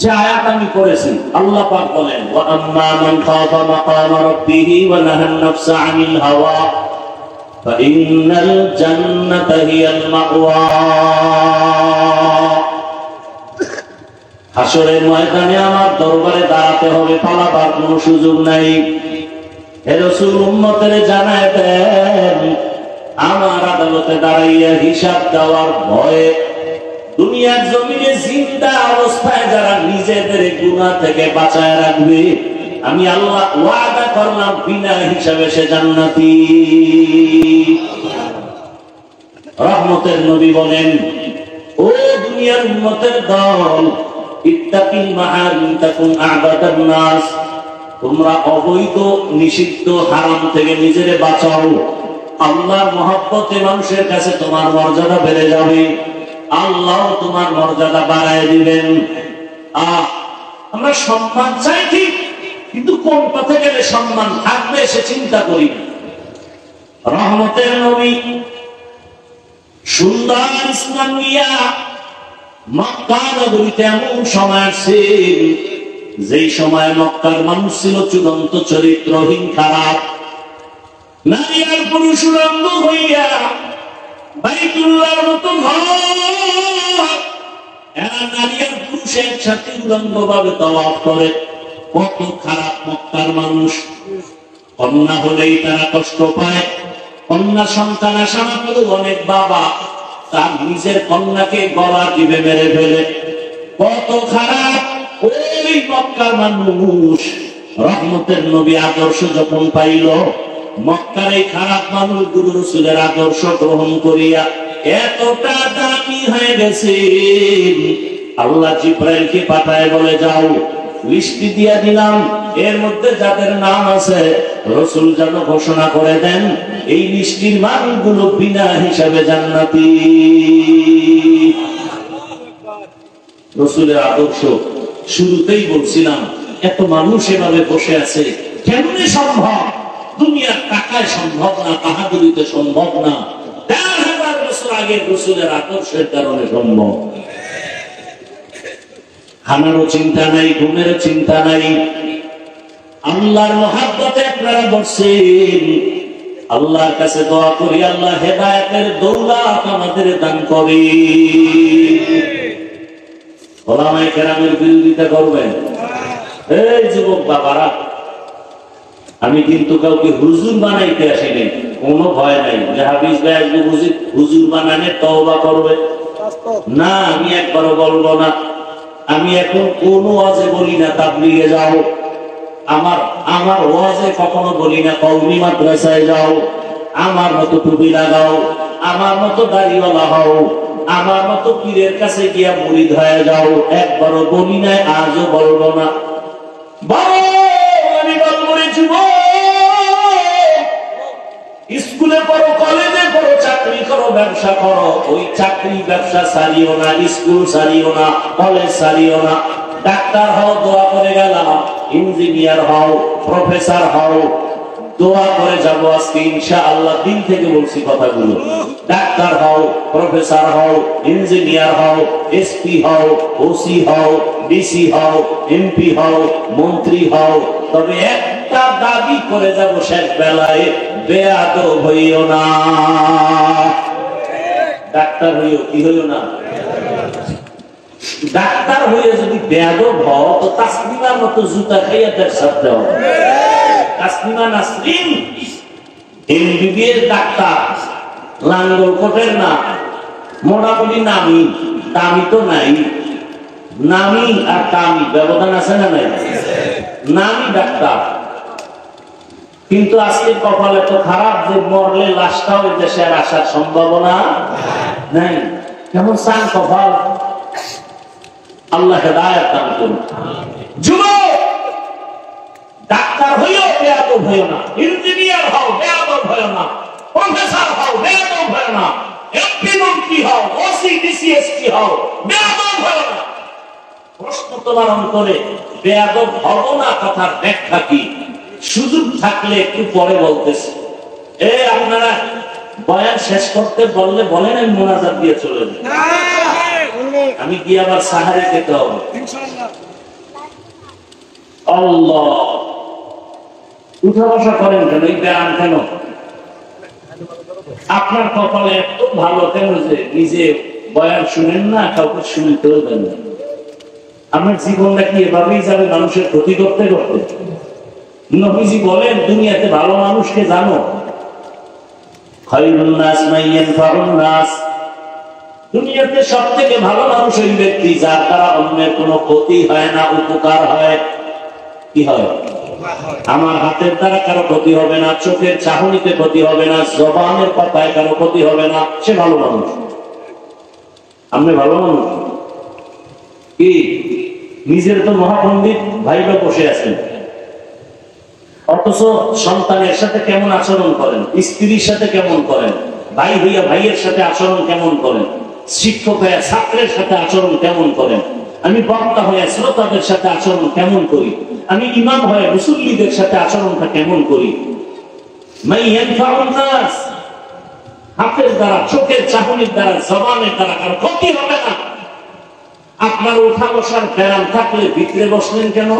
যে আয়াত আমি পড়েছি, আল্লাহ পাক বলেন ওয়া আম্মা মান খাফা মাকামা রাব্বিহি ওয়া নাহান নাফসা আনিল হাওয়া ফাইন্নাল জান্নাতা হিয়াল মাওয়া। হাসরের ময়দানে আমার দরবারে দাঁড়াতে হবে, পালাবার কোনো সুযোগ নাই। হে রাসূল, উম্মতের জানায় দেন আমার আদালতে দাঁড়াইয়া হিসাব দেওয়ার ভয়ে দুনিয়ার জমিনে জিন্দা অবস্থায় যারা নিজেদের গুনাহ থেকে বাঁচায় রাখবে, আমি আল্লাহ ওয়াদা করলাম বিনা হিসাবে সে জান্নাতি। রহমতের নবী বলেন, ও দুনিয়ার উম্মতের দল, ইত্তাকিল মাহারিম তাকুন আ'বাদান নাস, তোমরা অবৈধ নিষিদ্ধ হারাম থেকে নিজেরে বাঁচাও। আল্লাহর মহব্বতে মানুষের কাছে তোমার মর্যাদা বেড়ে যাবে, আল্লাহ তোমার মর্যাদা বাড়ায় দিবেন। আমরা সম্মান চাই ঠিক, কিন্তু কোন পথে গেলে সম্মান থাকবে সে চিন্তা করি। রহমতের নবী সুন্দর ইসলাম নিয়া মক্কা নগরীতে এমন সময় আসছে যেই সময় মক্কার মানুষ ছিল চূড়ান্ত চরিত্রহীন, খারাপ। নারী আর পুরুষ উলঙ্গ হইয়া বাইতুল্লাহর মতো নারী আর পুরুষ একসাথে উলঙ্গ ভাবে তাওয়াফ করে। কত খারাপ মক্কার মানুষ! কন্যা হলেই তারা কষ্ট পায়, কন্যা সন্তান আসা মাত্র অনেক বাবা তার নিজের কন্যাকে গলা টিপে মেরে ফেলে। কত খারাপ ওই মক্কার মানুষ! রহমতের নবী আদর্শ যখন পাইল, মক্কার এই খারাপ মানুষগুলো রাসূলের আদর্শ গ্রহণ করিয়া এতটা দামি হয়ে গেছে, আল্লাহ জিবরাইলকে পাঠায় বলে, যাও লিস্টি দিয়া দিলাম, এর মধ্যে যাদের নাম আছে রাসূল যেন ঘোষণা করে দেন এই লিস্টির মানুষগুলো বিনা হিসাবে জান্নাতি। রাসূলের আদর্শ শুরুতেই বলছিলাম, এত মানুষ এভাবে বসে আছে কেমনে সম্ভব? দুনিয়ার টাকায় সম্ভব না, বাহাদুরিতে সম্ভব না, ১,০০০ বছর আগে রাসূলের আদর্শের কারণে সম্ভব। খানারও চিন্তা নাই, ঘুমেরও চিন্তা নাই, আল্লাহর মহব্বতে আপনারা বসছেন। আল্লাহর কাছে দোয়া করি, আল্লাহ হেদায়েতের দৌলত আমাদের দান করে। ওলামায়ে কেরামের বিরোধিতা করবেন। এই যুবক বাবারা, আমি কিন্তু কাউকে হুজুর বানাইতে আসিনি, কোনো ভয় নাই যে হাফিজ ভাই আসবে হুজুর বানানে তওবা করবে না, আমি একবারও বলবো না। আমি এখন কোন ওয়াজে বলি না তাবলীগে যাও, আমার ওয়াজে কখনো বলি না কওমি মাদ্রাসায় যাও, আমার মতো টুপি লাগাও, আমার মতো দাড়িওয়ালা হও, আমার মতো পীরের কাছে গিয়া মুরিদ হয়ে যাও, একবারও বলি না, আজও বলবো না। আমি বলবো রে যুবক, স্কুলে পড়ো, কলেজে পড়ো, চাকরি করো, ব্যবসা করো, ওই চাকরি ব্যবসা ছাড়িও না, স্কুল ছাড়িও না, কলেজ ছাড়িও না। ডাক্তার হও, দোয়া করে গেলাম, ইঞ্জিনিয়ার হও, প্রফেসর হও, দোয়া করে যাবো আজকে ইনশাআল্লাহ, দিন থেকে বলছি কথাগুলো। ডাক্তার হও, প্রফেসর হও, ইঞ্জিনিয়ার হও, এসপি হও, ওসি হও, ডিসি হও, এমপি হও, মন্ত্রী হও, তবে একটা দাবি করে যাব শেষ বেলায়, বেয়াদব হইও না। ডাক্তার হইও, কি হইও না? ডাক্তার হয়ে যদি বেয়াদব হও তো তাসলিমার মতো জুতা খাইয়া তার সাথে হবে। তাসলিমা নাসরিন এমবিবিএস ডাক্তার, লাঙ্গল কোটের না, মোটামুটি নামি, দামি তো নাই, নামি আর দামি ব্যবধান আছে না নাই? নামি ডাক্তার, কিন্তু আজকে কপাল এত খারাপ যে মরলে লাশটাও এই দেশে আর আসার সম্ভাবনা নাই। কেমন চান কপাল! আল্লাহ হেদায়েত দান করুন। যুবক, ডাক্তার হইও, বেয়াদব হইও না, ইঞ্জিনিয়ার হও, বেয়াদব হইও না, প্রফেসর হও, বেয়াদব হইও না, এমপি মন্ত্রী হও, ওসি ডিসি এসপি হও, বেয়াদব হইও না। প্রশ্ন তোমার অন্তরে, বেয়াদব হব না কথার ব্যাখ্যা কি? সুযোগ থাকলে একটু পরে বলতেছি। আপনারা বয়ান শেষ করতে বললে বলেন, আমি মোনাজাত দিয়ে চলে যাই। আমি গিয়ে আবার সাহারি খেতে হবে আল্লাহ। উঠা বসা করেন কেন, এই ব্যায়াম কেন? আপনার কপালে এত ভালো কেন যে নিজে বয়ান শুনেন না, কাউকে শুনতেও দেন না? আপনার জীবনটা কি এভাবেই যাবে মানুষের ক্ষতি করতে করতে? নবীজি বলেন, দুনিয়াতে ভালো মানুষকে জানো? খায়রুন নাস মান ইয়ানফাউন নাস, দুনিয়াতে সবথেকে ভালো মানুষ ওই ব্যক্তি যার দ্বারা অন্যের কোনো ক্ষতি হয় না, উপকার হয়। কি হয়? আমার হাতের দ্বারা কারো ক্ষতি হবে না, চোখের চাহনিতে ক্ষতি হবে না, জবানের কথায় কারো ক্ষতি হবে না, সে ভালো মানুষ। আপনি ভালো মানুষ কি? নিজের তো মহাপণ্ডিত ভাইবা বসে আছেন, অথচ সন্তানের সাথে কেমন আচরণ করেন, স্ত্রীর সাথে কেমন করেন, ভাই হইয়া ভাইয়ের সাথে আচরণ কেমন করেন, শিক্ষক হইয়া ছাত্রের সাথে আচরণ কেমন করেন, আমি বক্তা হইয়া শ্রোতাদের সাথে আচরণ কেমন করি, আমি ইমাম হয়ে মুসল্লিদের সাথে আচরণটা কেমন করি। হাতের দ্বারা, চোখের চাহনির দ্বারা, জবানের দ্বারা কারো ক্ষতি হবে না। আপনার উঠা বসার ব্যায়াম থাকলে ভিতরে বসলেন কেন?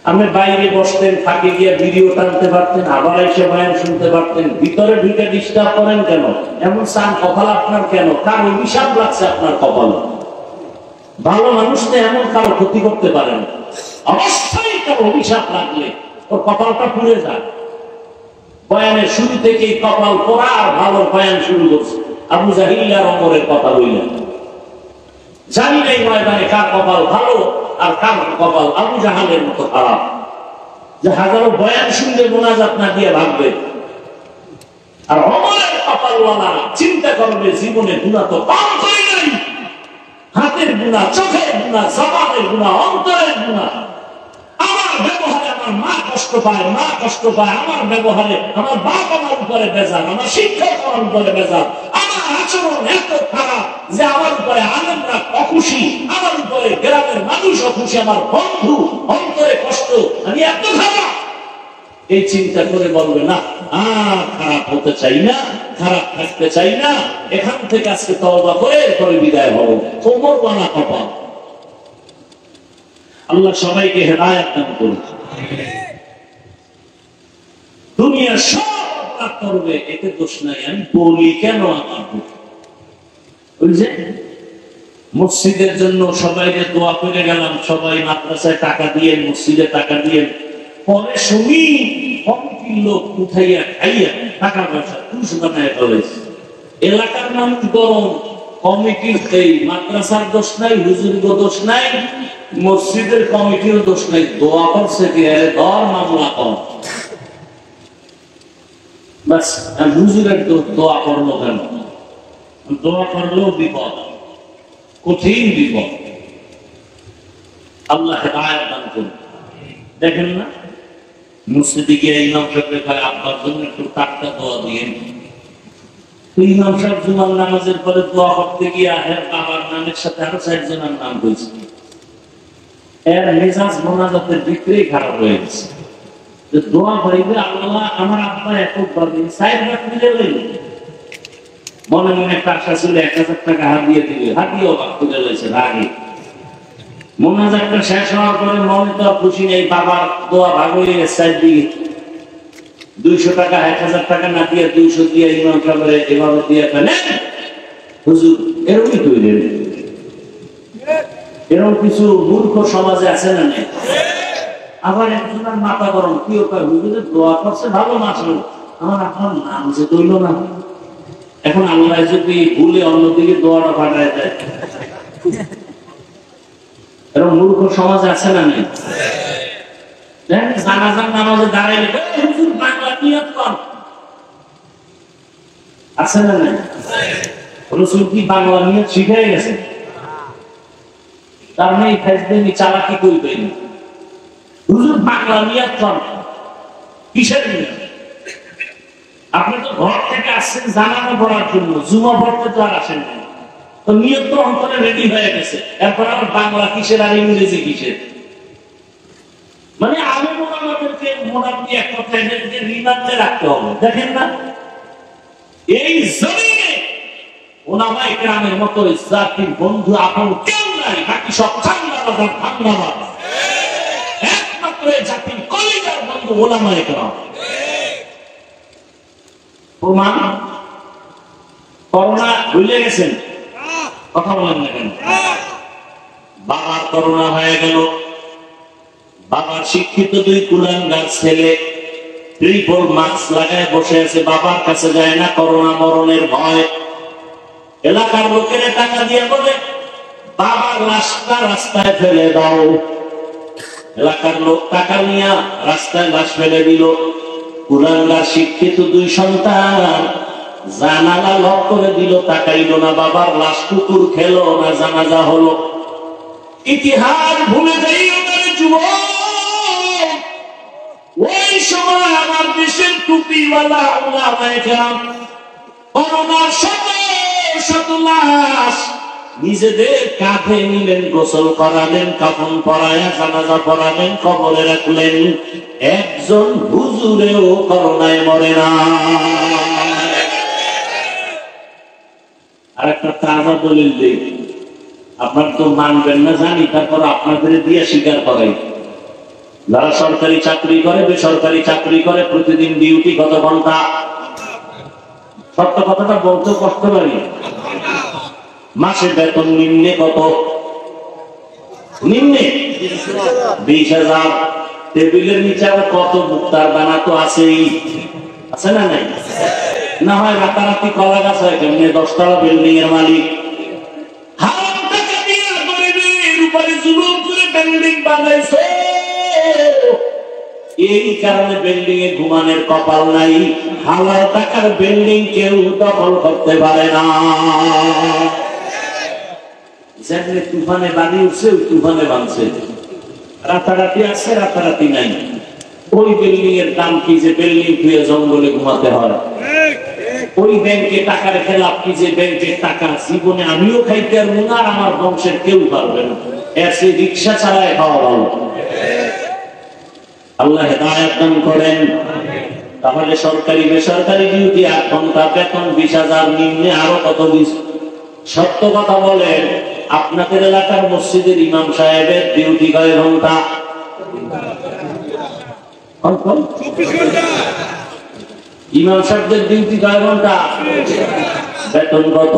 আপনি বাইরে বসতেন, ফাঁকে গিয়ে ভিডিও টানতে পারতেন, আবার এসে বয়ান শুনতে পারতেন, ভিতরে ঢুকে ডিস্টার্ব করেন কেন? এমন চান কপাল আপনার কেন? কার অভিশাপ লাগছে আপনার কপালে? ভালো মানুষ তো এমন কারো ক্ষতি করতে পারেন, অবশ্যই কারো অভিশাপ লাগলে ওর কপালটা পুড়ে যায়। বয়ানের শুরু থেকেই কপাল পোড়া আর ভালো বয়ান শুরু করছে। আবু জাহিল আর ওমরের কথা বললেন, জানি নাই ময়দানে কার কপাল ভালো আর কার কপাল আবু জাহালের মতো খারাপ, যে হাজারো বয়ান শুনলে মোনাজাত না দিয়ে ভাববে। আর ওমরের কপালওয়ালা চিন্তা করবে, জীবনে গুনাহ তো কম করি নাই, হাতের গুনাহ, চোখের গুনাহ, জবানের গুনাহ, অন্তরের গুনাহ। আমার ব্যবহারে আমার মা কষ্ট পায়, মা কষ্ট পায় আমার ব্যবহারে, আমার বাপ আমার উপরে বেজার, আমার শিক্ষক আমার উপরে বেজার, আমার আচরণ এত খারাপ যে আমার উপরে আলেমরা অখুশি, আমার উপরে গ্রামের মানুষ অখুশি, আমার বন্ধু অন্তরে কষ্ট, আমি এত খারাপ। এই চিন্তা করে বলবে, না আর খারাপ হতে চাই না, খারাপ থাকতে চাই না, এখান থেকে আজকে তওবা করে এরপরে বিদায় হব। ওমর বানা কপাল। আল্লাহ সবাইকে হেদায়েত দান করুন। দুনিয়া সব অপরাধ করবে, এতে দোষ নাই। আমি বলি কেন আমার দোষ? ওই যে মসজিদের জন্য সবাইকে দোয়া করে গেলাম, সবাই মাদ্রাসায় টাকা দিয়ে, মসজিদে টাকা দিয়ে, পরে শুনি কমিটির লোক উঠাইয়া খাইয়া টাকা পয়সা তুষ বানায় ফেলেছে। এলাকার মানুষ গরম, কমিটির এই মাদ্রাসার দোষ নাই, হুজুরের দোষ নাই, মসজিদের কমিটির দোষ নাই। দোয়া করছে কি? ধর মামলা কম, বাস। হুজুরের দোয়া করলো কেন? দোয়া করলেও বিপদ, কঠিন বিপদ। আল্লাহ হেদায়েত দান করুন। দেখেন না, মসজিদে গিয়ে ইমাম সাহেবকে কয়, আব্বার জন্য একটু টাটকা দোয়া দিয়ে। ইমাম সাহেব জুমার নামাজের পরে দোয়া করতে গিয়ে বাবার নামের সাথে আরো 4 জনের নাম বলছে। এর মেজাজ মোনাজাতের ভিতরেই খারাপ হয়ে গেছে। দোয়া করিবে, আল্লাহ আমার আব্বা এত ভাবে 4 লাখ মিলে লইল। মনে মনে একটা আশা ছিল 1000 টাকা হাত দিয়ে দিবে, হাত দিয়ে অবাক করে লইছে রাগে। মোনাজাতটা শেষ হওয়ার পরে মনে তো খুশি নেই, বাবার দোয়া ভাগ হয়ে গেছে। 200 টাকা 1000 টাকা না দিয়ে 200 দিয়ে ইমাম সাহেবের এভাবে দিয়ে ফেলেন। হুজুর এরকমই তৈরি, এরকম কিছু মূর্খ সমাজে আছে না? নেই? আবার একজনের মাথা গরম, কি ওকে হুজুরের দোয়া করছে ভালো মাসল, আমার আপনার নাম যে তৈল না। এখন আল্লাহ যদি ভুলে অন্যদিকে দোয়াটা পাঠায় দেয়, এরকম মূর্খ সমাজে আছে না? নেই? জানাজার নামাজে দাঁড়াইলে হুজুর বাংলা নিয়ত কর, আছে না? নাই? রাসূল কি বাংলা নিয়ত শিখে গেছে? তার মানে এই ফাজলামি চালাকি কইবেন। হুজুর বাংলা নিয়ত কর, কিসের নিয়ত? আপনি তো ঘর থেকে আসছেন জানানো পড়ার জন্য, জুমা পড়তে তো আর আসেন না। তো নিয়ত তো অন্তরে রেডি হয়ে গেছে, এরপর আবার বাংলা কিসের আর ইংরেজি কিসের? মানে আমি আমাদেরকে মোটামুটি এক কথায় রিমান্ডে রাখতে হবে। দেখেন না, এই জমিনে ওলামায়ে কেরামের মতো জাতির বন্ধু আপন কেউ নাই, বাকি সব ঠান্ডাবাজ ঠান্ডাবাজ। একমাত্র এই জাতির কলিজার বন্ধু ওলামায়ে কেরাম। প্রমাণ করোনা ভুলে গেছেন, কথা বলেন না কেন? বাবার করোনা হয়ে গেল, বাবার শিক্ষিত দুই কুলাঙ্গার ছেলে ট্রিপল মাস্ক লাগায় বসে আছে, বাবার কাছে যায় না, করোনা মরণের ভয়। এলাকার লোকেরা টাকা দিয়ে বলে বাবার লাশটা রাস্তায় ফেলে দাও। এলাকার লোক টাকা নিয়ে রাস্তায় লাশ ফেলে দিল। কুলাঙ্গার শিক্ষিত দুই সন্তান জানালা লক করে দিল, তাকাইল না, বাবার লাশ কুকুর খেলো না, জানাজা হলো। ইতিহাস ভুলে যাইও না রে যুবক। ওই সময় আমার দেশের টুপিওয়ালা ওলামায়ে কেরাম করোনার শত শত লাশ নিজেদের কাঁধে নিলেন, গোসল করালেন, কাফন পরায়া জানাজা পড়ালেন, কবরে রাখলেন। একজন হুজুরেও করোনায় মরে না। আর একটা তাজা দলিল দেই, আপনার তো মানবেন না জানি, তারপর আপনাদের দিয়ে স্বীকার করাই। যারা সরকারি চাকরি করে, বেসরকারি চাকরি করে, প্রতিদিন ডিউটি কত ঘন্টা? সত্য কথাটা বলতে কষ্ট পারি। মাসে বেতন নিম্নে কত? নিম্নে 20,000। টেবিলের নিচে আবার কত মুক্তার দানা তো আছেই, আছে না নাই? না হয় রাতারাতি কলা গাছ হয় কেমনি 10 তলা বিল্ডিং এর মালিক। হারাম টাকা দিয়ে গরিবের উপরে জুলুম করে বিল্ডিং বানাইছে। এই কারণে বিল্ডিং এ ঘুমানোর কপাল নাই। হালাল টাকার বিল্ডিং কেউ দখল করতে পারে না। যেমনি তুফানে বাড়ি উঠছে, তুফানে বাঁধছে, রাতারাতি আছে, রাতারাতি নাই। ওই বিল্ডিং এর দাম কি যে বিল্ডিং ধুয়ে জঙ্গলে ঘুমাতে হয়? ওই ব্যাংকে টাকা রেখে লাভ কি যে ব্যাংকের টাকা জীবনে আমিও খাইতে পারবো না, আর আমার বংশের কেউ পারবে না। এর সে রিক্সা চালায় খাওয়া ভালো। আল্লাহ হেদায়েত দান করেন। তাহলে সরকারি বেসরকারি ডিউটি 8 ঘন্টা, বেতন 20,000, নিম্নে আরো কত? সত্য কথা বলেন, আপনাদের এলাকার মসজিদের ইমাম সাহেবের ডিউটি কয় ঘন্টা? ইমাম সাহেবদের ডিউটি কয় ঘন্টা? বেতন কত?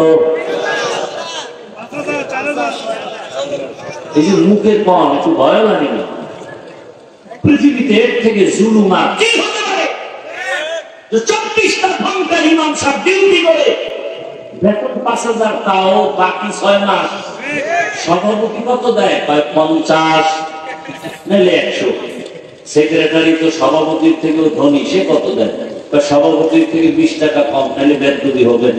এই যে মুখে কম, একটু ভয় লাগে না? পৃথিবীতে এর থেকে জুলুম আর কি হতে পারে? 24টা ঘন্টা ইমাম সাহেব ডিউটি করে, বেতন 5,000, তাও বাকি 6 মাস। সভাপতি কত দেয়? 50 নাহলে 100। সেক্রেটারি তো সভাপতির থেকেও ধনী, সে কত দেয়? সভাপতির থেকে 20 টাকা কম, নাহলে বেতনই হবে।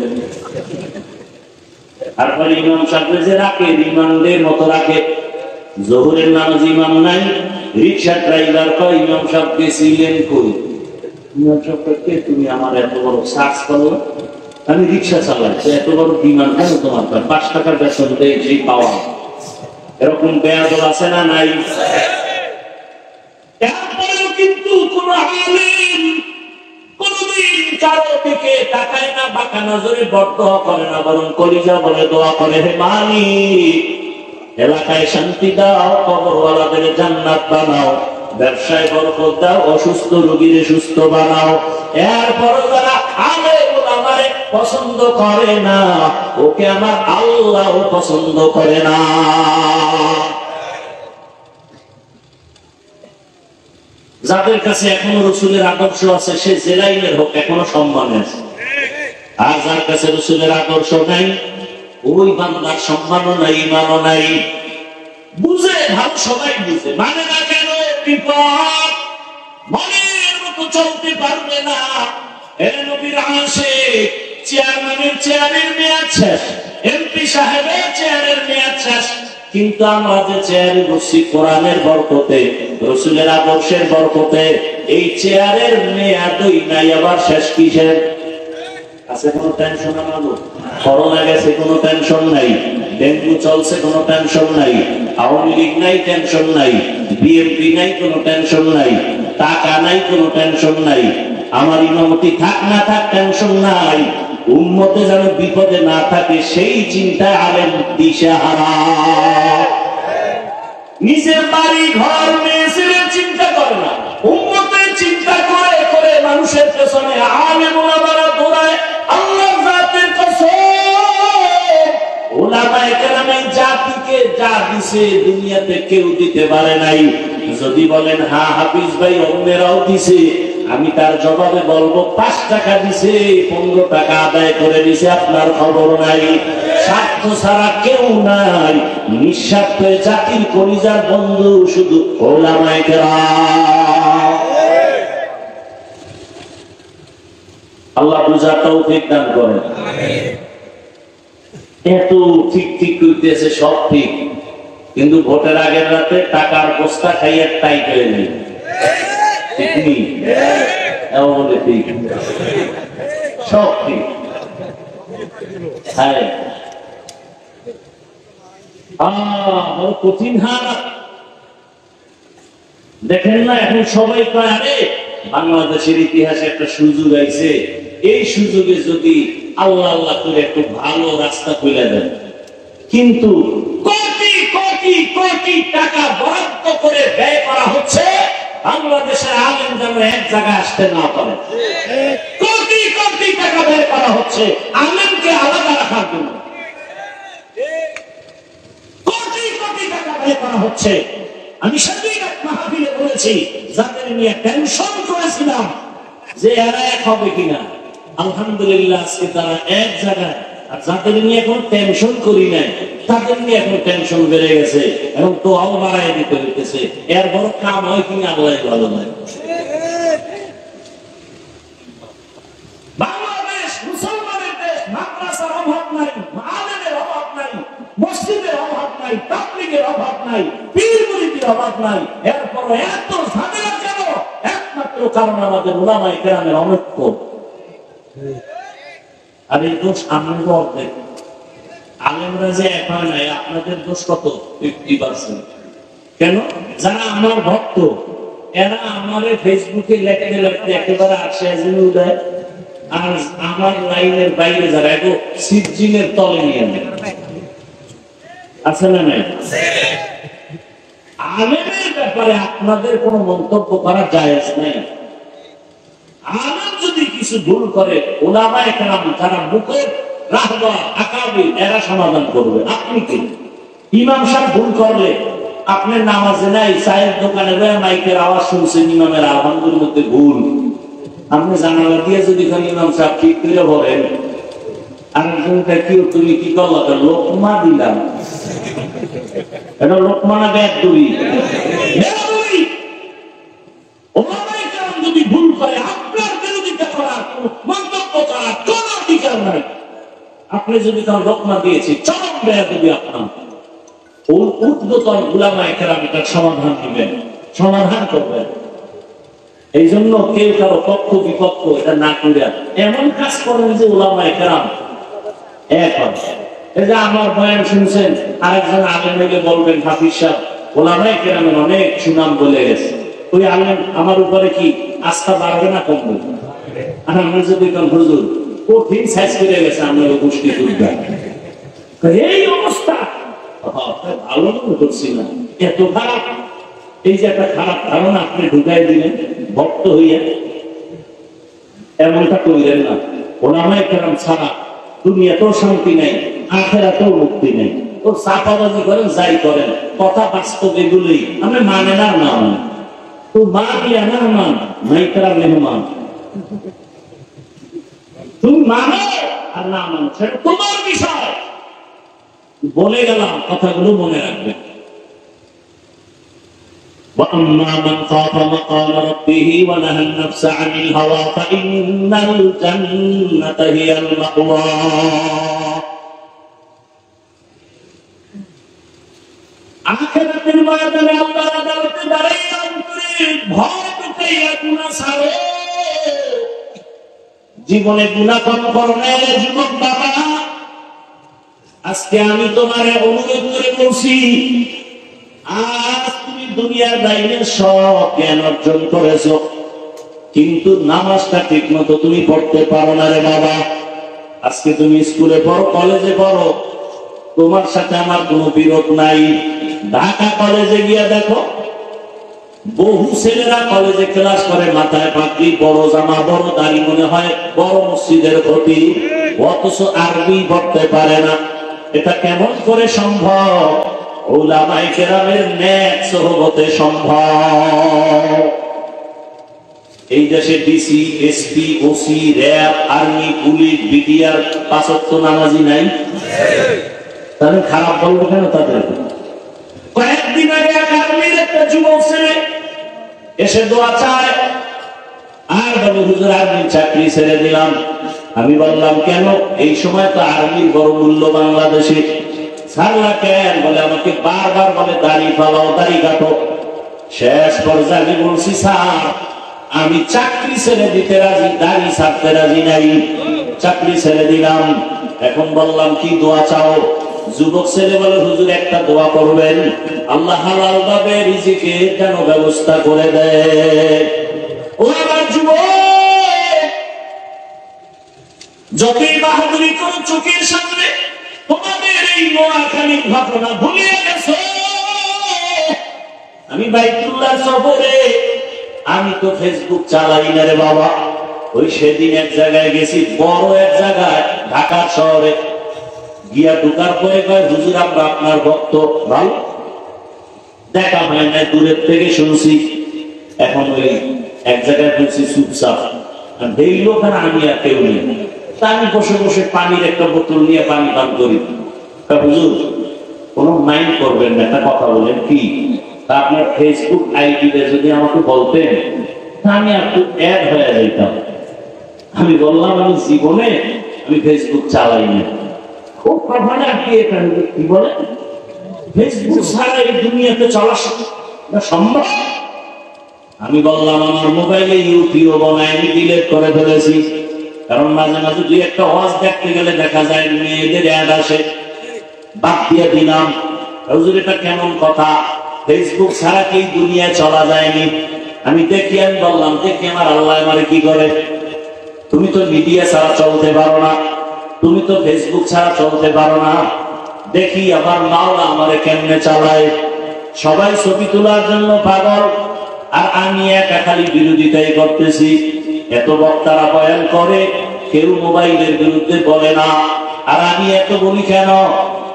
তারপরে ইমাম সাহেব যে রাখে, রিমান্ডের মতো রাখে। জোহরের নামাজ ইমাম নাই, রিক্সা ড্রাইভার কয় ইমাম সাহেব গেছিলেন কই? ইমাম সাহেবকে তুমি আমার এত বড় সার্চ করলো, আমি রিক্সা চালাচ্ছি, এত বড় ডিমান্ড কেন তোমার? 5 টাকার বেতন দেয়, সেই পাওয়া। এরকম বেয়াদব আছে না নাই? এরপরেও কিন্তু কোন আলেম কোনদিন কারো দিকে তাকায় না, বাঁকা নজরে বরদোয়া করে না, বরং কলিজা বলে দোয়া করে, হে মালিক এলাকায় শান্তি দাও, কবরওয়ালাদের জান্নাত বানাও, ব্যবসায় বরকত দাও, অসুস্থ রোগীর সুস্থ বানাও। এরপর যারা আলেম ওলামারে পছন্দ করে না, ওকে আমার আল্লাহ পছন্দ করে না। যাদের কাছে এখনো রসুলের আদর্শ আছে, সে জেলাইনের হোক, এখনো সম্মান আছে। আর যার কাছে রসুলের আদর্শ নাই, ওই বান্দার সম্মানও নাই, ইমানও নাই। বুঝে ভালো, সবাই বুঝে, মানে না কেন? বিপদ, মনের মতো চলতে পারবে না। নবীর আশিক, চেয়ারম্যানের চেয়ারের মেয়াদ শেষ, এমপি সাহেবের চেয়ারের মেয়াদ শেষ, কিন্তু আমরা যে চেয়ারে বসছি কোরআনের বরকতে, রসুলের আদর্শের বরকতে, এই চেয়ারের মেয়াদই নাই, আবার শেষ কিসের? আছে কোনো টেনশন? আমাদের করোনা গেছে, কোনো টেনশন নাই। ডেঙ্গু চলছে, কোনো টেনশন নাই। আওয়ামী লীগ নাই, টেনশন নাই। বিএনপি নাই, কোনো টেনশন নাই। টাকা নাই, কোনো টেনশন নাই। আমার ইমামতি থাক না থাক, টেনশন নাই। উম্মতে যেন বিপদে না থাকে সেই চিন্তায় আলেম দিশাহারা। নিজের বাড়ি ঘর মেয়ে ছেলের চিন্তা করে না, উম্মতের চিন্তা করে করে মানুষের পেছনে আলেম ওলামারা দৌড়ায়। আল্লাহর জাতের কসম, ওলামায়ে কেরাম জাতিকে যা দিছে দুনিয়াতে কেউ দিতে পারে নাই। যদি বলেন হ্যাঁ হাফিজ ভাই অন্যেরাও দিছে, আমি তার জবাবে বলবো 5 টাকা দিছে, 15 টাকা আদায় করে দিছে, আপনার খবর নাই। স্বার্থ ছাড়া কেউ নাই, নিঃস্বার্থ জাতির কলিজার বন্ধু শুধু ওলামায়ে কেরাম। আল্লাহ বুঝার তৌফিক দান করেন। এত ঠিক ঠিক করতেছে, সব ঠিক, কিন্তু ভোটের আগের রাতে টাকার বস্তা খাইয়ে টাইট হয়ে নেই। ঠিক নেই, বলে ঠিক, সব ঠিক। হ্যাঁ, কঠিন হারাত দেখেন না। এখন সবাই কয় আরে বাংলাদেশের ইতিহাসে একটা সুযোগ আইছে, এই সুযোগে যদি আল্লাহ আল্লাহ করে একটু ভালো রাস্তা খুলে দেন। কিন্তু কোটি কোটি কোটি টাকা বরাদ্দ করে ব্যয় করা হচ্ছে বাংলাদেশের আলেম যেন এক জায়গায় আসতে না পারে। কোটি কোটি টাকা ব্যয় করা হচ্ছে আলেমকে আলাদা রাখার জন্য, কোটি কোটি টাকা ব্যয় করা হচ্ছে। আমি সেদিন এক মাহফিলে বলেছি, যাদের নিয়ে টেনশন করেছিলাম যে এরা এক হবে কিনা, আলহামদুলিল্লাহ আজকে তারা এক জায়গায়। আর যাদের নিয়ে এখন টেনশন করি নাই, তাদের নিয়ে এখন টেনশন বেড়ে গেছে এবং তো আরো বাড়াই দিতে হইতেছে। এর বড় কাম হয় কিনা আল্লাহ ভালো নয়। বাংলাদেশ মুসলমানের দেশ, মাদ্রাসার অভাব নাই, আলেমের অভাব নাই, মসজিদের অভাব নাই, তাবলীগের অভাব নাই, পীর মুরিদের অভাব নাই। এরপর এত ঝামেলা কেন? একমাত্র কারণ আমাদের উলামায়ে কেরামের অনৈক্য। আর এই দোষ আমাদের অর্ধেক। আলেমরা যে এক হয় নাই, আপনাদের দোষ কত? 50%। কেন? যারা আমার ভক্ত, এরা আমারে ফেসবুকে লেখতে লেখতে একেবারে আসে উদয়, আর আমার লাইনের বাইরে যারা এগো সিজিনের তলে নিয়ে নেয়। আছে না নাই? আলেমের ব্যাপারে আপনাদের কোনো মন্তব্য করা জায়েজ নাই। আলেম যদি কিছু ভুল করে, উলামায়ে কেরাম যারা মুখের রাহবা আকাবির, এরা সমাধান করবে। আপনি কি ইমাম সাহেব ভুল করলে আপনি নামাজে নাই, চায়ের দোকানে মাইকের আওয়াজ শুনছেন ইমামের আলহামদুর মধ্যে ভুল, আপনি জানালা দিয়ে যদি ইমাম সাহেব ঠিক করে বলেন, আরেকজনটা কি তুমি কি করলা? লোকমা দিলাম, এটা লোকমা না ব্যাগ দুই। ওলামায়ে কেরাম যদি ভুল করে, আপনার বিরোধিতা করার, মন্তব্য করার কোন অধিকার নাই। আপনি যদি তার লোকমা দিয়েছি, চরম বেয়াদবি আপনার। উদ্যতন উলামায়ে কেরাম এটার সমাধান দিবেন, সমাধান করবেন। এই জন্য কেউ কারো পক্ষ বিপক্ষ এটা না করে এমন কাজ করেন যে উলামায়ে কেরাম এক হয়। এই যে আমার বয়ান শুনছেন, আরেকজন আলেম হইলে বলবেন হাফিজ সাহেব উলামায়ে কেরামের অনেক সুনাম বলে গেছে, ওই আলেম আমার উপরে কি আস্থা বাড়বে না কমবে? আর আমরা যদি হুজুর কঠিন সাইজ করে গেছে, আমরা গোষ্ঠী করবে, এই অবস্থা ভালো মনে করছি না, এত খারাপ। এই যে একটা খারাপ ধারণা আপনি ঢুকাই দিলেন ভক্ত হইয়া, এমনটা করিলেন না। ওলামায়ে কেরাম ছাড়া দুনিয়াতেও শান্তি নাই, আখিরাতেও মুক্তি নেই। ও চাপাবাজি করেন, যাই করেন, কথা বাস্তব এগুলোই। আমি মানে না, না মানে তো মা দিয়া না মান মাইকরা মেহমান, তুমি মানে আর না মানো সেটা তোমার বিষয়। বলে গেলাম, কথাগুলো মনে রাখবেন। وَأَمَّا مَنْ خَافَ مَقَامَ رَبِّهِ وَنَهَى النَّفْسَ عَنِ الْهَوَى فَإِنَّ الْجَنَّةَ هِيَ الْمَأْوَى। আখিরাতের ময়দানে আল্লাহর আদালতে দাঁড়িয়ে অন্তরে ভয় পেতে গুনাহ ছাড়ো। জীবনে গুনাহ করো না যুবক বাবা। আজকে আমি তোমারে অনুরোধ করে বলছি, আজ তুমি দুনিয়ার বাইরে সব জ্ঞান অর্জন করেছো, কিন্তু নামাজটা ঠিক মতো তুমি পড়তে পারো না রে বাবা। আজকে তুমি স্কুলে পড়ো, কলেজে পড়ো, তোমার সাথে আমার কোনো বিরোধ নাই। ঢাকা কলেজে গিয়া দেখো, বহু ছেলেরা কলেজে ক্লাস করে, মাথায় পাগড়ি, বড় জামা, বড় দাড়ি, মনে হয় বড় মসজিদের খতিব, অথচ আরবি পড়তে পারে না। এটা কেমন করে সম্ভব? উলামায়ে কেরামের নেক সোহবতে সম্ভব। এই দেশে DC, SP, OC, RAB, army, police, BDR ৫ ওয়াক্ত নামাজি নাই? তাহলে খারাপ বলবো কেন তাদের? কয়েকদিন আগে এক আর্মির একটা যুবক ছেলে এসে দোয়া চায় আর বলে, হুজুর আর্মির চাকরি ছেড়ে দিলাম। আমি বললাম কেন? এই সময় তো আর্মির বড় মূল্য বাংলাদেশে। ছাড়লা কেন? বলে আমাকে বারবার বলে দাড়ি ফালাও, দাড়ি কাটো। শেষ পর্যায়ে আমি বলছি, স্যার আমি চাকরি ছেড়ে দিতে রাজি, দাড়ি ছাড়তে রাজি নাই। চাকরি ছেড়ে দিলাম। এখন বললাম কি দোয়া চাও? যুবক ছেলে বলে, হুজুর একটা দোয়া করবেন, আল্লাহ হালাল ভাবে রিজিকে যেন ব্যবস্থা করে দেয়। ও আমার যুবক, যতই বাহাদুরি করো চোখের সামনে তোমাদের এই নোয়াখালীর ঘটনা ভুলিয়ে গেছো। আমি বাইতুল্লাহ সফরে, আমি তো ফেসবুক চালাই না রে বাবা। ওই সেদিন এক জায়গায় গেছি, বড় এক জায়গায়, ঢাকা শহরে গিয়া ঢুকার পরে কয়, হুজুর আমরা আপনার ভক্ত। ভালো দেখা হয় না, দূরের থেকে শুনছি। এখন ওই এক জায়গায় বলছি চুপচাপ, দেখলো কেন আমি আর কেউ নেই। তা আমি বসে বসে পানির একটা বোতল নিয়ে পানি পান করি। হুজুর কোনো মাইন্ড করবেন না, একটা কথা বলেন কি, তা আপনার ফেসবুক আইডিতে যদি আমাকে বলতেন আমি একটু অ্যাড হয়ে যেতাম। আমি বললাম আমি জীবনে আমি ফেসবুক চালাই না। খুব কথা না, কি এটা কি বলে, ফেসবুক ছাড়া এই দুনিয়াতে চলা সম্ভব? আমি বললাম আমার মোবাইলে ইউটিউব বানাই, আমি ডিলিট করে ফেলেছি। কারণ মাঝে মাঝে দুই একটা ওয়াজ দেখতে গেলে দেখা যায় মেয়েদের অ্যাড আসে, বাদ দিয়ে দিলাম। হুজুর এটা কেমন কথা? ফেসবুক ছাড়া কি দুনিয়ায় চলা যায়নি? আমি দেখি, আমি বললাম দেখি আমার আল্লাহ আমারে কি করে। তুমি তো মিডিয়া ছাড়া চলতে পারো না, তুমি তো ফেসবুক ছাড়া চলতে পারো না, দেখি আমার মাওলা আমারে কেমনে চালায়। সবাই ছবি তোলার জন্য পাগল, আর আমি একা খালি বিরোধিতাই করতেছি। এত বক্তারা বয়ান করে, কেউ মোবাইলের বিরুদ্ধে বলে না, আর আমি এত বলি কেন?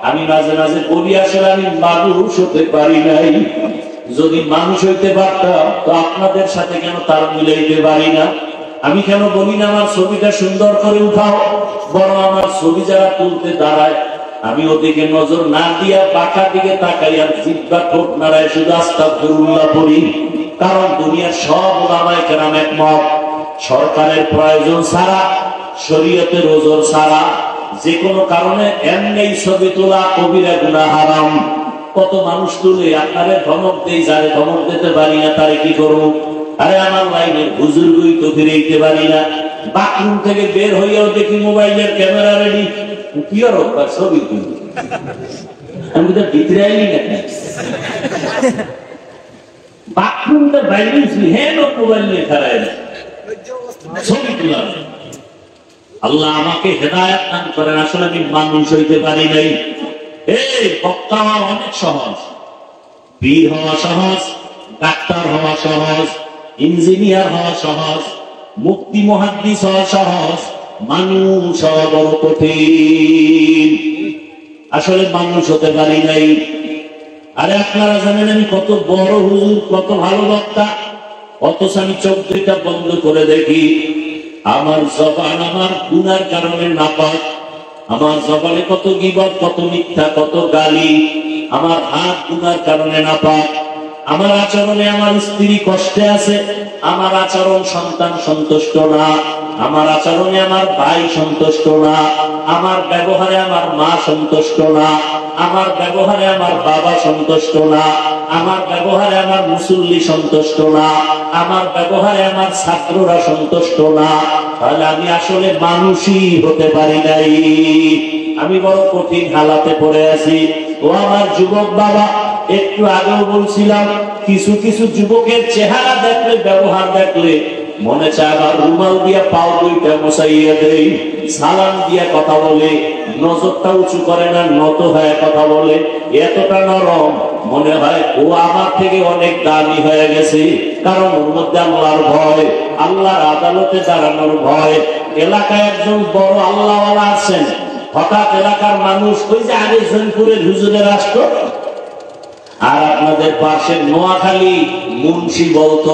আমি মাঝে মাঝে বলি আসলে আমি মানুষ হতে পারি নাই। যদি মানুষ হইতে পারতাম তো আপনাদের সাথে কেন তার মিলাইতে পারি না? আমি কেন বলি না আমার ছবিটা সুন্দর করে উঠাও? বরং আমার ছবি যারা তুলতে দাঁড়ায়, আমি ওদিকে নজর না দিয়া পাখা দিকে তাকাই আর জিহ্বা ঠোঁট নাড়ায় শুধু আস্তাগফিরুল্লাহ পড়ি। কারণ দুনিয়ার সব উলামায়ে কেরাম একমত, সরকারের প্রয়োজন ছাড়া, শরীয়তের ওজর ছাড়া যে কোনো কারণে এমনি ছবি তোলা কবিরা গুনাহ হারাম। কত মানুষ তুলে, আপনারে ধমক দেই, যারে ধমক দিতে পারি না তারে কি করবো? আরে আমার লাইনের বুজুর্গই তো ফিরে পারি না। বাথরুম থেকে বের হইয়াও দেখি মোবাইলের ক্যামেরা রেডি, কি আর ছবি তুলি। আমি তো ভিতরে আইনি না, বাথরুমটা বাইরে হ্যাঁ মোবাইল নিয়ে খারায় ছবি তোলা। আল্লাহ আমাকে হেদায়েত দান করেন। আসলে আমি মানুষ হইতে পারি নাই। এই বক্তা হওয়া অনেক সহজ, বীর হওয়া সহজ, ডাক্তার হওয়া সহজ, ইঞ্জিনিয়ার হওয়া সহজ, মুফতি মুহাদ্দিস হওয়া সহজ, মানুষ হওয়া বড় কঠিন। আসলে মানুষ হতে পারি নাই। আরে আপনারা জানেন আমি কত বড় হুজুর, কত ভালো বক্তা, অথচ আমি চোখ দুইটা বন্ধ করে দেখি আমার জবান আমার গুনার কারণে নাপাক। আমার জবানে কত গীবত, কত মিথ্যা, কত গালি। আমার হাত গুনার কারণে নাপাক। আমার আচরণে আমার স্ত্রী কষ্টে আছে, আমার আচরণ সন্তান সন্তুষ্ট না, আমার আচরণে আমার ভাই সন্তুষ্ট না, আমার ব্যবহারে আমার মা সন্তুষ্ট না, আমার ব্যবহারে আমার বাবা সন্তুষ্ট না, আমার ব্যবহারে আমার মুসল্লি সন্তুষ্ট না, আমার ব্যবহারে আমার ছাত্ররা সন্তুষ্ট না। তাহলে আমি আসলে মানুষই হতে পারি নাই। আমি বড় কঠিন হালাতে পড়ে আছি। ও আমার যুবক বাবা, একটু আগেও বলছিলাম কিছু কিছু যুবকের চেহারা দেখলে, ব্যবহার দেখলে মনে চায় আবার রুমাল দিয়া পাও দুইটা মোছাইয়া দেই, সালাম দিয়া কথা বলে, নজরটা উঁচু করে না, নত হয়ে কথা বলে, এতটা নরম মনে হয় ও আমার থেকে অনেক দামি হয়ে গেছে। কারণ ওর মধ্যে আল্লাহর ভয়, আল্লাহর আদালতে দাঁড়ানোর ভয়। এলাকায় একজন বড় আল্লাহওয়ালা আছেন, হঠাৎ এলাকার মানুষ ওই যে আগে জৈনপুরের হুজুরের আসতো, আর আপনাদের পাশের নোয়াখালী মুন্সি বলতো,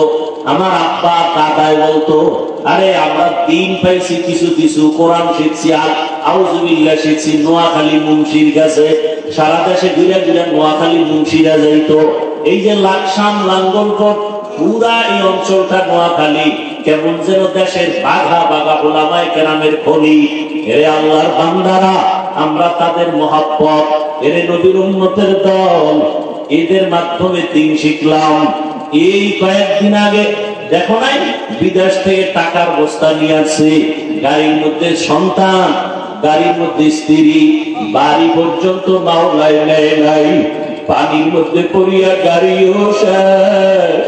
আমার আব্বা দাদাই বলতো, আরে আমরা দিন পাইছি কিছু কিছু, কোরআন শিখছি আর আউযুবিল্লাহ শিখছি নোয়াখালী মুন্সির কাছে। সারা দেশে ঘুরে ঘুরে নোয়াখালী মুন্সিরা যাইতো। এই যে লাকসাম লাঙ্গলকোট পুরা এই অঞ্চলটা নোয়াখালী, কেমন যেন দেশের বাঘা বাঘা ওলামায়ে কেরামের খনি। এরে আল্লাহর বান্দারা, আমরা তাদের মহাব্বত, এরে নবীর উম্মতের দল, এদের মাধ্যমে দিন শিখলাম। এই কয়েকদিন আগে দেখো নাই, বিদেশ থেকে টাকার বস্তা নিয়ে আসছে, গাড়ির মধ্যে সন্তান, গাড়ির মধ্যে স্ত্রী, বাড়ি পর্যন্ত মাওলাই নেয় নাই, পানির মধ্যে পড়িয়া গাড়িও শেষ,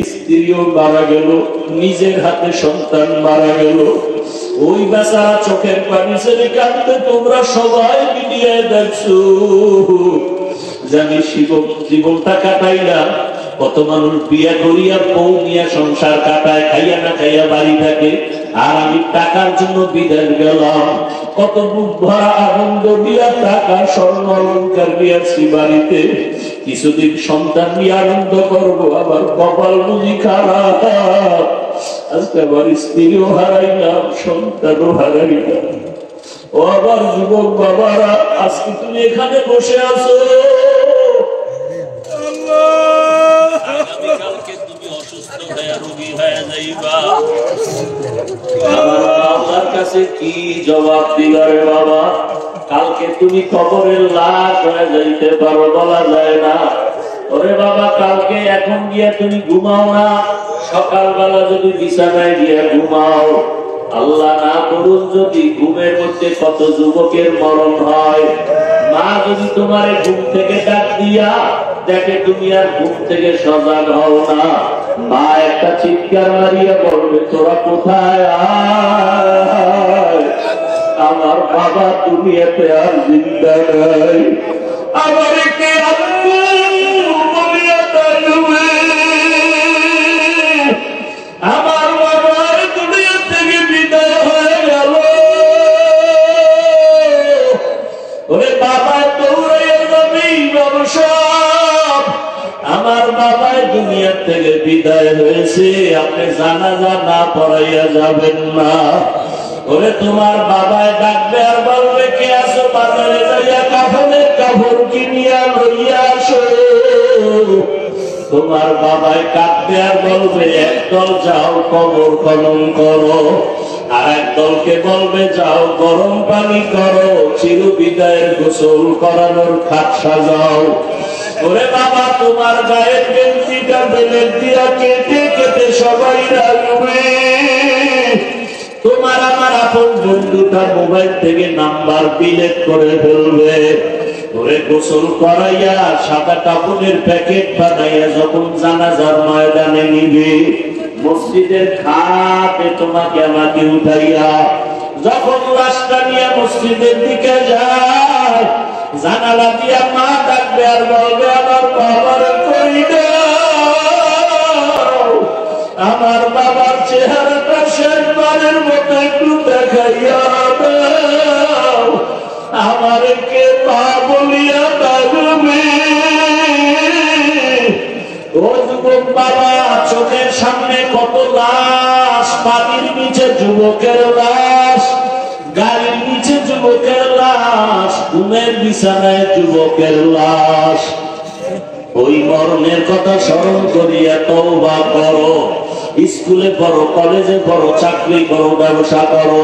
স্ত্রীও মারা গেল, নিজের হাতে সন্তান মারা গেল। ওই বেচারা চোখের পানি ছেড়ে কাঁদতে তোমরা সবাই মিলিয়ে দেখছো। জানি জীবনটা কাটাইলাম, কত মানুষ বিয়া করিয়া বউ নিয়ে সংসার কাটায়, খাইয়া না খাইয়া বাড়ি থাকে, আর আমি টাকার জন্য বিদেশ গেলাম, কত বুক ভরা আনন্দ দিয়া টাকা স্বর্ণ অলংকার নিয়েছি বাড়িতে, কিছুদিন সন্তান নিয়ে আনন্দ করবো, আবার কপাল বুঝি খারাপ, আজকে আবার স্ত্রীও হারাইলাম, সন্তানও হারাইলাম। ও আবার যুবক বাবারা, আজকে তুমি এখানে বসে আছো, আগামীকালকে তুমি অসুস্থ হয়ে রোগী হয়ে যাইবা। আমার আল্লাহর কাছে কি জবাব দিবা রে বাবা? কালকে তুমি কবরের লাশ হয়ে যাইতে পারো, বলা যায় না। ওরে বাবা, কালকে এখন গিয়া তুমি ঘুমাও না, সকালবেলা যদি বিছানায় গিয়া ঘুমাও, আল্লাহ না করুন যদি ঘুমের মধ্যে কত যুবকের মরণ হয়। মা যদি তোমার ঘুম থেকে ডাক দিয়া দেখে তুমি আর ঘুম থেকে সজাগ হও না, মা একটা চিৎকার মারিয়া বলবে, তোরা কোথায়? আমার বাবা দুনিয়াতে আর জিন্দা নাই, আমার কে আম্মু বলিয়া ডাকবে, আমার বাবা দুনিয়া থেকে বিদায় হয়ে গেল। ওরে বাবা দৌড়াইয়া যাবে ব্যবসা, আমার বাবাই দুনিয়া থেকে বিদায় হয়েছে, আপনি জানাজা না পড়াইয়া যাবেন না। ওরে তোমার বাবায় ডাকবে আর বলবে, কে আসো, বাজারে যাইয়া কাফনের কাপড় কিনিয়া লইয়া আসো। তোমার বাবায় কাঁদবে আর বলবে, একদল যাও কবর খনন করো, আর একদলকে বলবে যাও গরম পানি করো, চির বিদায়ের গোসল করানোর খাট সাজাও। ওরে বাবা, তোমার গায়ের গেঞ্জিটা বেলেট দিয়া কেটে কেটে সবাই রাখবে। তোমার আমার আপন বন্ধুটা মোবাইল থেকে নাম্বার ডিলিট করে ফেলবে। ওরে গোসল করাইয়া সাদা কাপড়ের প্যাকেট বানাইয়া যখন জানাজার ময়দানে নিবে, মসজিদের খাটে তোমাকে আমাকে উঠাইয়া যখন লাশটা নিয়ে মসজিদের দিকে যায়, জানালা দিয়া মা ডাকবে আর বলবে, আমার বাবার কই দাও, আমার বাবার চেহারাটা শেষবারের মতো একটু দেখাইয়া দাও, আমার কে মা বলিয়া ডাকবে। ও যুবক বাবা, চোখের সামনে কত লাশ, পানির নিচে যুবকের লাশ, গাড়ির নিচে যুবকের লাশ, ঘুমের বিছানায় যুবকের লাশ। ওই মরণের কথা স্মরণ করিয়া তওবা করো। স্কুলে পড়ো, কলেজে পড়ো, চাকরি করো, ব্যবসা করো,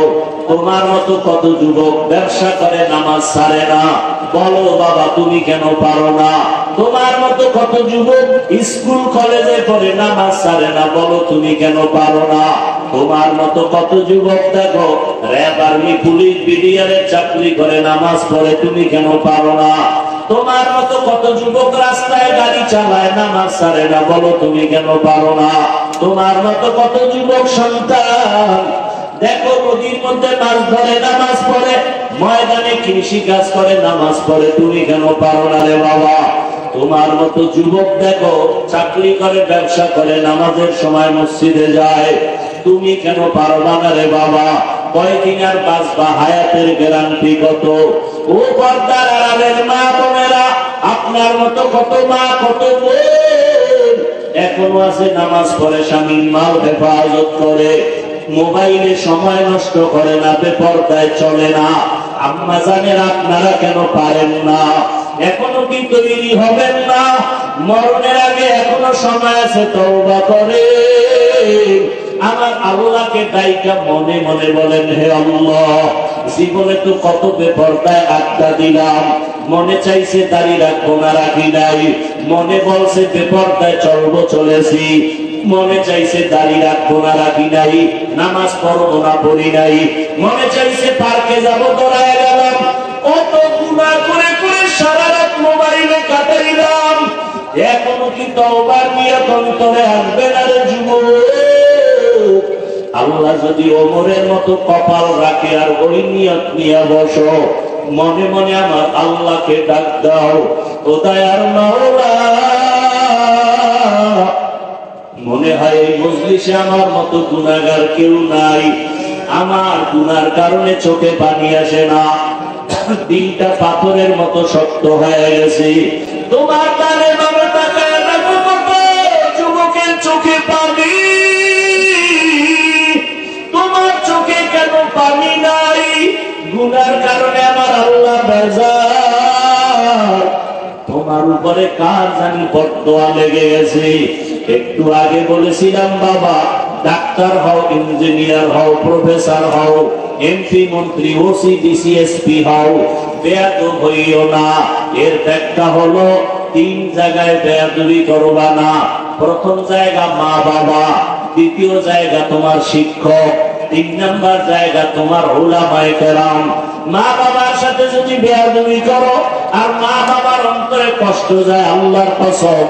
তোমার মতো কত যুবক ব্যবসা করে নামাজ ছাড়ে না, বলো বাবা তুমি কেন পারো না? তোমার মতো কত যুবক স্কুল কলেজে পড়ে নামাজ ছাড়ে না, বলো তুমি কেন পারো না? তোমার মতো কত যুবক দেখো র‍্যাব, আর্মি, পুলিশ, বিডিআরের চাকরি করে নামাজ পড়ে, তুমি কেন পারো না? তোমার মতো কত যুবক রাস্তায় গাড়ি চালায় নামাজ ছাড়ে না, বলো তুমি কেন পারো না? তোমার মতো কত যুবক সন্তান দেখো নদীর মধ্যে মাছ ধরে নামাজ পড়ে, ময়দানে কৃষি কাজ করে নামাজ পড়ে, তুমি কেন পারো না রে বাবা? তোমার মতো যুবক দেখো চাকরি করে ব্যবসা করে নামাজের সময় মসজিদে যায়, তুমি কেন পারবা না রে বাবা? কয়দিন আর বাঁচবা? হায়াতের গ্যারান্টি কত? ও পর্দার আড়ালের মা বোনেরা, আপনার মতো কত মা কত বোন এখনো আছে নামাজ পড়ে, স্বামীর মাল হেফাজত করে, মোবাইলে সময় নষ্ট করে না, বেপরদায় চলে না। আম্মা জানেন আপনারা কেন পারেন না? এখনো কি তৈরি হবেন না? মরণের আগে এখনো সময় আছে, তওবা করে আমার আল্লাহকে ডাইকা মনে মনে বলেন, হে আল্লাহ, জীবনে তো কত বেপরদায় আড্ডা দিলাম, মনে চাইছে দাড়ি রাখবো না রাখি নাই, মনে বলছে বেপরদায় চলবো চলেছি, মনে চাইছে দাড়ি রাখবো না রাখি নাই, নামাজ পড়বো না পড়ি নাই, মনে চাইছে পার্কে যাবো দৌড়ায় গেলাম, কত গুনাহ করে করে সারা রাত মোবাইলে কাটাইলাম। এখনো কি তওবার নিয়ত অন্তরে আসবে না রে যুবক? আল্লাহ যদি ওমরের মতো কপাল রাখে আর ওই নিয়ত নিয়ে বসো, মনে মনে আমার আল্লাহকে ডাক দাও, ও দয়ার মাওলা, মনে হয় এই মজলিসে আমার মতো গুনাহগার কেউ নাই, আমার গুনার কারণে চোখে পানি আসে না, দিলটা পাথরের মতো শক্ত হয়ে গেছে। তোমার দানে বাবা তাকায় দেখো কত যুবকের চোখে পানি, তোমার চোখে কেন পানি নাই? গুনার কারণে আমার আল্লাহ বেজার। তোমার উপরে কার জানি বদদোয়া লেগে গেছে। একটু আগে বলেছিলাম বাবা, ডাক্তার হও, ইঞ্জিনিয়ার হও, প্রফেসর হও, এমপি মন্ত্রী, ওসি ডিসি এসপি হও, বেয়াদব হইও না। এর ব্যাখ্যা হলো 3 জায়গায় বেয়াদবি করবা না। প্রথম জায়গা মা বাবা, দ্বিতীয় জায়গা তোমার শিক্ষক, 3 নাম্বার জায়গা তোমার উলামায়ে কেরাম। মা বাবার সাথে যদি বেয়াদবি করো আর মা বাবার অন্তরে কষ্ট যায়, আল্লাহর কসম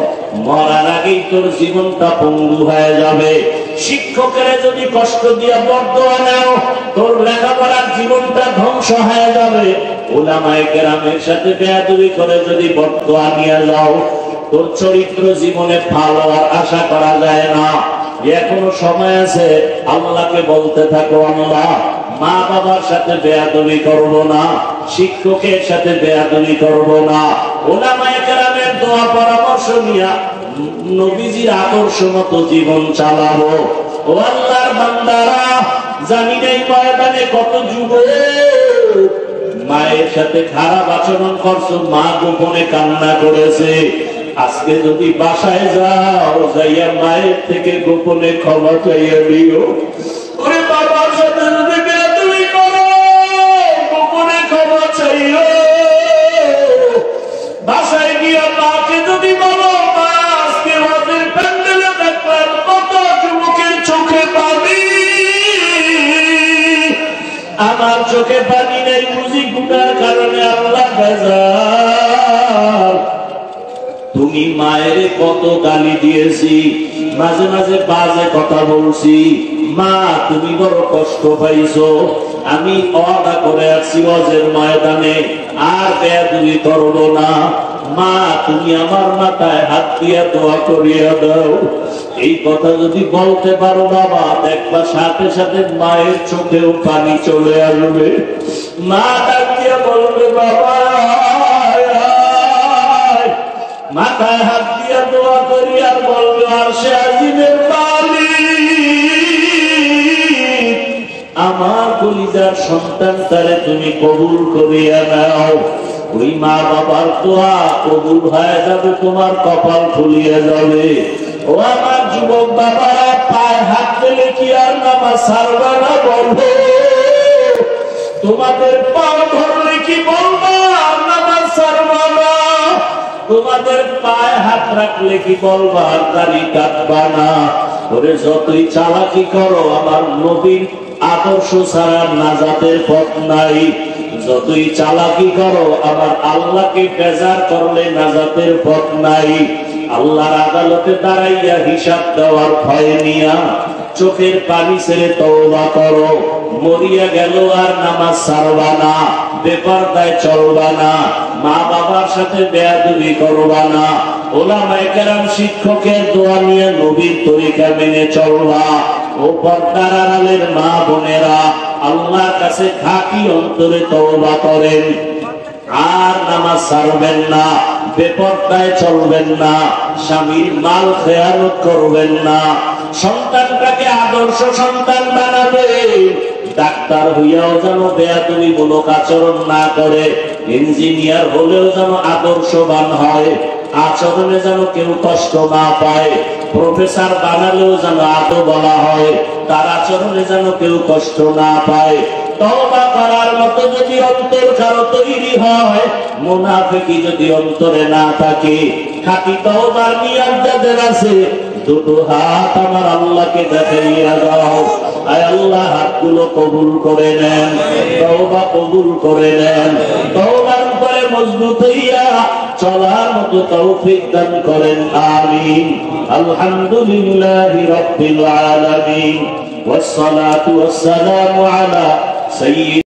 মরার আগেই তোর জীবনটা পঙ্গু হয়ে যাবে। শিক্ষকের যদি কষ্ট দিয়ে বদদোয়া নাও, তোর লেখাপড়ার জীবনটা ধ্বংস হয়ে যাবে। উলামায়ে কেরামের সাথে বেয়াদবি করে যদি বদদোয়া নিয়ে যাও, তোর চরিত্র জীবনে ভালো আর আশা করা যায় না। এখনো সময় আছে, আল্লাহকে বলতে থাকো, আল্লাহ মা বাবার সাথে বেয়াদবি করব না, শিক্ষকের সাথে বেয়াদবি করব না, উলামায়ে কেরামের দোয়া পরামর্শ নিয়ে নবীজির আদর্শ মতো জীবন চালাবো। ও আল্লাহর বান্দারা, জানি না এই ময়দানে কত যুবক মায়ের সাথে খারাপ আচরণ করছো, মা গোপনে কান্না করেছে। আজকে যদি বাসায় যাও, যাইয়া মায়ের থেকে গোপনে ক্ষমা চাইয়া দিও। ওরে বাবার সাথে যদি বেয়াদবি করো, গোপনে ক্ষমা চাইও। বাসায় গিয়া মাকে যদি বলো, মা আজকে ওদের প্যান্ডেলে দেখলাম কত যুবকের চোখে পানি, আমার চোখে পানি নেই, বুঝি গুনার কারণে আল্লাহ বেজার। তুমি মায়ের কত গালি দিয়েছি, মাঝে মাঝে বাজে কথা বলছি, মা তুমি বড় কষ্ট পাইছো, আমি ওয়াদা করে আসছি ওয়াজের ময়দানে আর বেয়াদবি করব না। মা তুমি আমার মাথায় হাত দিয়া দোয়া করিয়া দাও। এই কথা যদি বলতে পারো বাবা, দেখবা সাথে সাথে মায়ের চোখেও পানি চলে আসবে। মা ডাক দিয়া বলবে, বাবা মাথায় হাত দিয়া দোয়া করি আর বলবে, আরশে আজিমের মালিক, আমার কলিজার সন্তান তারে তুমি কবুল করিয়া নাও। ওই মা বাবার দোয়া কবুল হয়ে যাবে, তোমার কপাল খুলিয়া যাবে। ও আমার যুবক বাবারা, পায়ে হাত দিলে কি আর নামাজ ছাড়বে না? বলবো তোমাদের পা ধরলে কি বলবো নামাজ ছাড়বে না? তোমাদের পায়ে হাত রাখলে কি বলবা আর দাড়ি কাটবা না? ওরে যতই চালাকি করো, আমার নবীর আদর্শ ছাড়া নাজাতের পথ নাই। যতই চালাকি করো, আমার আল্লাহকে বেজার করলে নাজাতের পথ নাই। আল্লাহর আদালতে দাঁড়াইয়া হিসাব দেওয়ার ভয় নিয়া চোখের পানি ছেড়ে তওবা করো। মরিয়া গেল আর নামাজ ছাড়বা না, বেপরদায় চলবা না, মা বাবার সাথে বেয়াদবি করবা না, ওলামায়ে কেরাম শিক্ষকের দোয়া নিয়ে নবীর তরিকা মেনে চলবা। ও পর্দার আড়ালের মা বোনেরা, আল্লাহর কাছে খাঁটি অন্তরে তওবা করেন, আর নামাজ ছাড়বেন না, বেপরদায় চলবেন না, স্বামীর মাল খেয়ানত করবেন না, সন্তানটাকে আদর্শ সন্তান বানাবে। ডাক্তার হইয়াও যেন বেয়াদবিমূলক আচরণ না করে, ইঞ্জিনিয়ার হলেও যেন আদর্শবান হয়, আচরণে যেন কেউ কষ্ট না পায়, প্রফেসর বানালেও যেন আদো বলা হয়, তার আচরণে যেন কেউ কষ্ট না পায়। তওবা করার মতো যদি অন্তর কারো তৈরি হয়, মুনাফিকি যদি অন্তরে না থাকে, খাঁটি তওবার নিয়ত যাদের আছে, দুটো হাত আমার আল্লাহকে দেখাইয়া দাও। আয় আল্লাহ, হাতগুলো কবুল করে নেন, তওবা কবুল করে নেন, তওবার উপরে মজবুত হইয়া চলার মতো তৌফিক দান করেন, আমিন। আলহামদুলিল্লাহি রাব্বিল আলামিন, ওয়াসসালাতু ওয়াসসালামু আলা সাইয়্যিদ